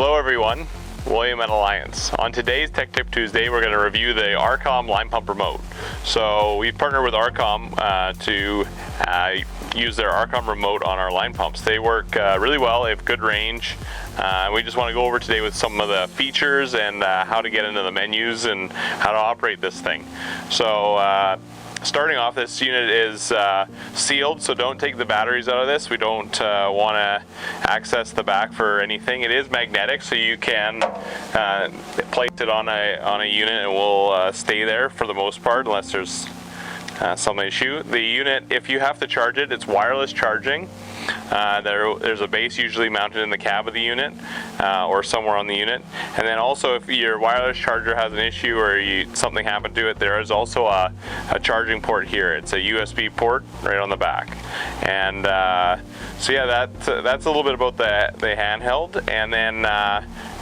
Hello everyone, William at Alliance. On today's Tech Tip Tuesday, we're going to review the Aarcomm line pump remote. So we've partnered with Aarcomm to use their Aarcomm Remote on our line pumps. They work really well, they have good range. We just want to go over today with some of the features and how to get into the menus and how to operate this thing. So starting off, this unit is sealed, so don't take the batteries out of this. We don't want to access the back for anything. It is magnetic, so you can place it on a unit and it will stay there for the most part, unless there's some issue. The unit, if you have to charge it, it's wireless charging. There's a base usually mounted in the cab of the unit or somewhere on the unit. And then also, if your wireless charger has an issue or something happened to it, there is also a charging port here. It's a USB port right on the back. And so yeah, that's a little bit about the handheld. And then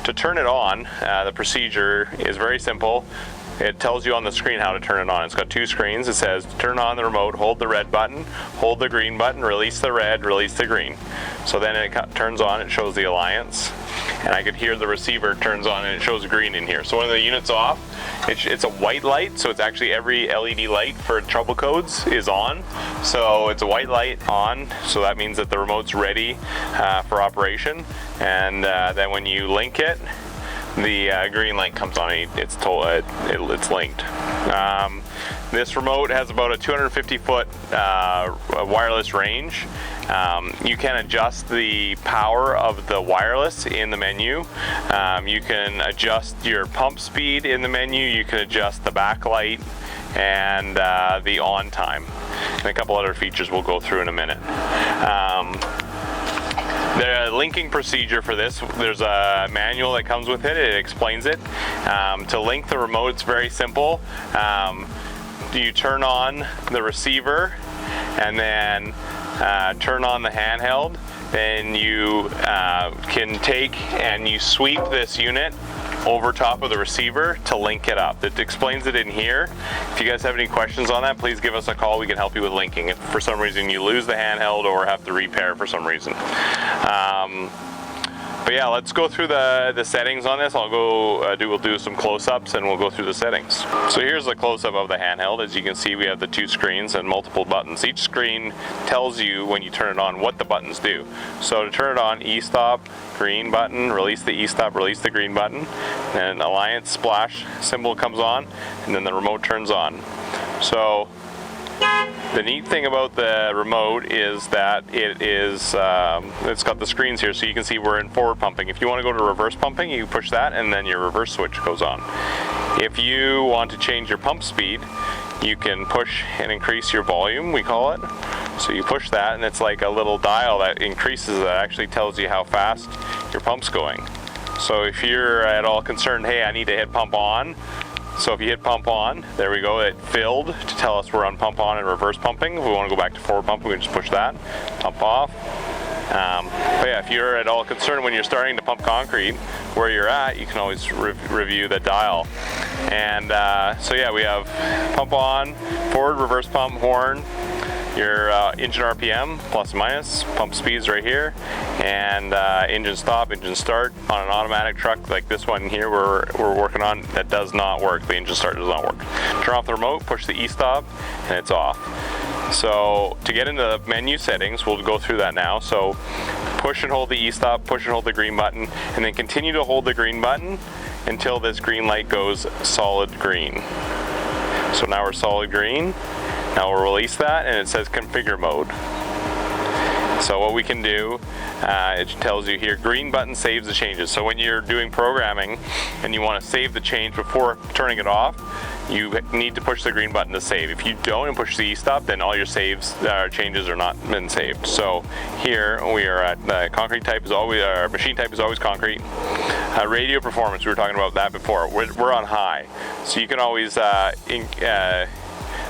to turn it on, the procedure is very simple. It tells you on the screen how to turn it on. It's got two screens. It says turn on the remote, hold the red button, hold the green button, release the red, release the green. So then it turns on, it shows the Alliance, and I could hear the receiver turns on and it shows green in here. So when the unit's off, it's a white light, so it's actually every LED light for trouble codes is on. So it's a white light on, so that means that the remote's ready for operation. And then when you link it, the green light comes on and it's linked. This remote has about a 250-foot wireless range. You can adjust the power of the wireless in the menu. You can adjust your pump speed in the menu. You can adjust the backlight and the on time. And a couple other features we'll go through in a minute. The linking procedure for this, there's a manual that comes with it. It explains it. To link the remote, it's very simple. You turn on the receiver and then turn on the handheld. Then you can take and you sweep this unit over top of the receiver to link it up. It explains it in here. If you guys have any questions on that, please give us a call. We can help you with linking. If for some reason you lose the handheld or have to repair for some reason. But yeah, let's go through the settings on this. We'll do some close-ups and we'll go through the settings. So here's the close-up of the handheld. As you can see, we have the two screens and multiple buttons. Each screen tells you when you turn it on what the buttons do. So to turn it on, e-stop, green button, release the e-stop, release the green button, and Alliance splash symbol comes on, and then the remote turns on. So the neat thing about the remote is that it's got the screens here, so you can see we're in forward pumping. If you want to go to reverse pumping, you push that and then your reverse switch goes on. If you want to change your pump speed, you can push and increase your volume, we call it. So you push that and it's like a little dial that increases, that actually tells you how fast your pump's going. So if you're at all concerned, hey, I need to hit pump on, so if you hit pump on, there we go, it filled to tell us we're on pump on and reverse pumping. If we want to go back to forward pumping, we can just push that, pump off. But yeah, if you're at all concerned when you're starting to pump concrete, where you're at, you can always review the dial. And so yeah, we have pump on, forward, reverse pump, horn, your engine RPM, plus and minus, pump speeds right here, and engine stop, engine start. On an automatic truck like this one here we're working on, that does not work. The engine start does not work. Turn off the remote, push the e-stop, and it's off. So to get into the menu settings, we'll go through that now. So push and hold the e-stop, push and hold the green button, and then continue to hold the green button until this green light goes solid green. So now we're solid green. Now we'll release that and it says configure mode. So what we can do, it tells you here, green button saves the changes. So when you're doing programming and you want to save the change before turning it off, you need to push the green button to save. If you don't and push the e-stop, then all your changes are not been saved. So here we are at concrete type is always, our machine type is always concrete. Radio performance, we were talking about that before. We're on high, so you can always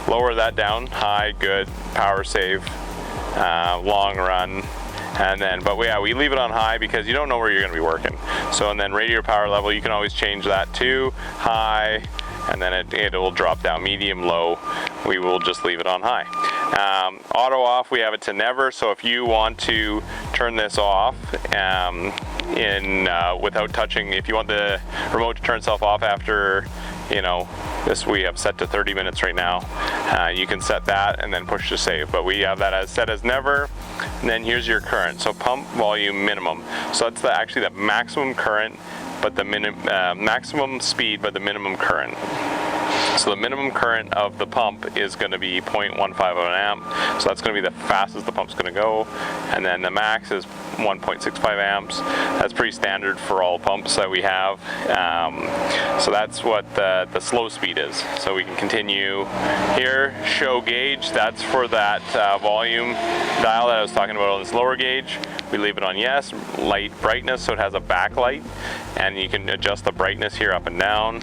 lower that down, high, good, power save, long run, and then, but yeah, we leave it on high because you don't know where you're going to be working. So, and then radio power level, you can always change that to high, and then it will drop down, medium, low. We will just leave it on high. Auto off, we have it to never, so if you want to turn this off without touching, if you want the remote to turn itself off after, you know, this we have set to 30 minutes right now, you can set that and then push to save, but we have that as set as never. And then here's your current, so pump volume minimum, so that's actually the maximum current, but the maximum speed, but the minimum current. So the minimum current of the pump is going to be 0.15 of an amp, so that's going to be the fastest the pump's going to go, and then the max is 1.65 amps. That's pretty standard for all pumps that we have. So that's what the slow speed is. So we can continue here, show gauge, that's for that volume dial that I was talking about on this lower gauge. We leave it on yes, light brightness, so it has a backlight, and you can adjust the brightness here up and down,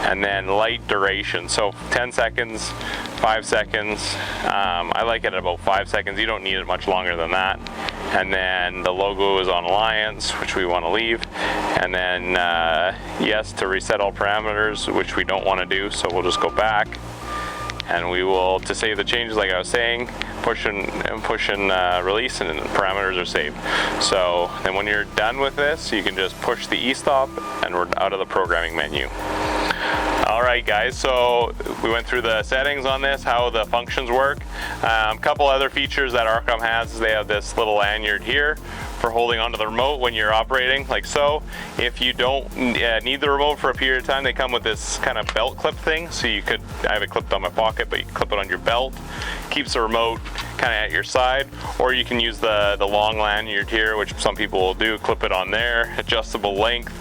and then light duration, so 10 seconds, 5 seconds, I like it at about 5 seconds, you don't need it much longer than that. And then the logo is on Alliance, which we want to leave, and then yes to reset all parameters, which we don't want to do, so we'll just go back. And we will, to save the changes like I was saying, push and release, and the parameters are saved. So then when you're done with this, you can just push the e-stop and we're out of the programming menu. Alright guys, so we went through the settings on this, how the functions work. A couple other features that Aarcomm has is they have this little lanyard here for holding onto the remote when you're operating, like so. If you don't need the remote for a period of time, they come with this kind of belt clip thing, so you could, I have it clipped on my pocket, but you can clip it on your belt. Keeps the remote kind of at your side, or you can use the long lanyard here, which some people will do, clip it on there, adjustable length,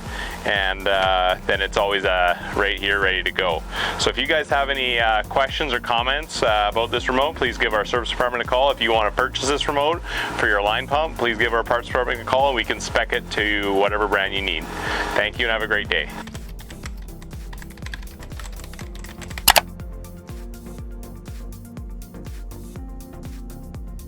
and then it's always right here ready to go. So if you guys have any questions or comments about this remote, please give our service department a call. If you want to purchase this remote for your line pump, please give our parts department a call and we can spec it to whatever brand you need. Thank you and have a great day.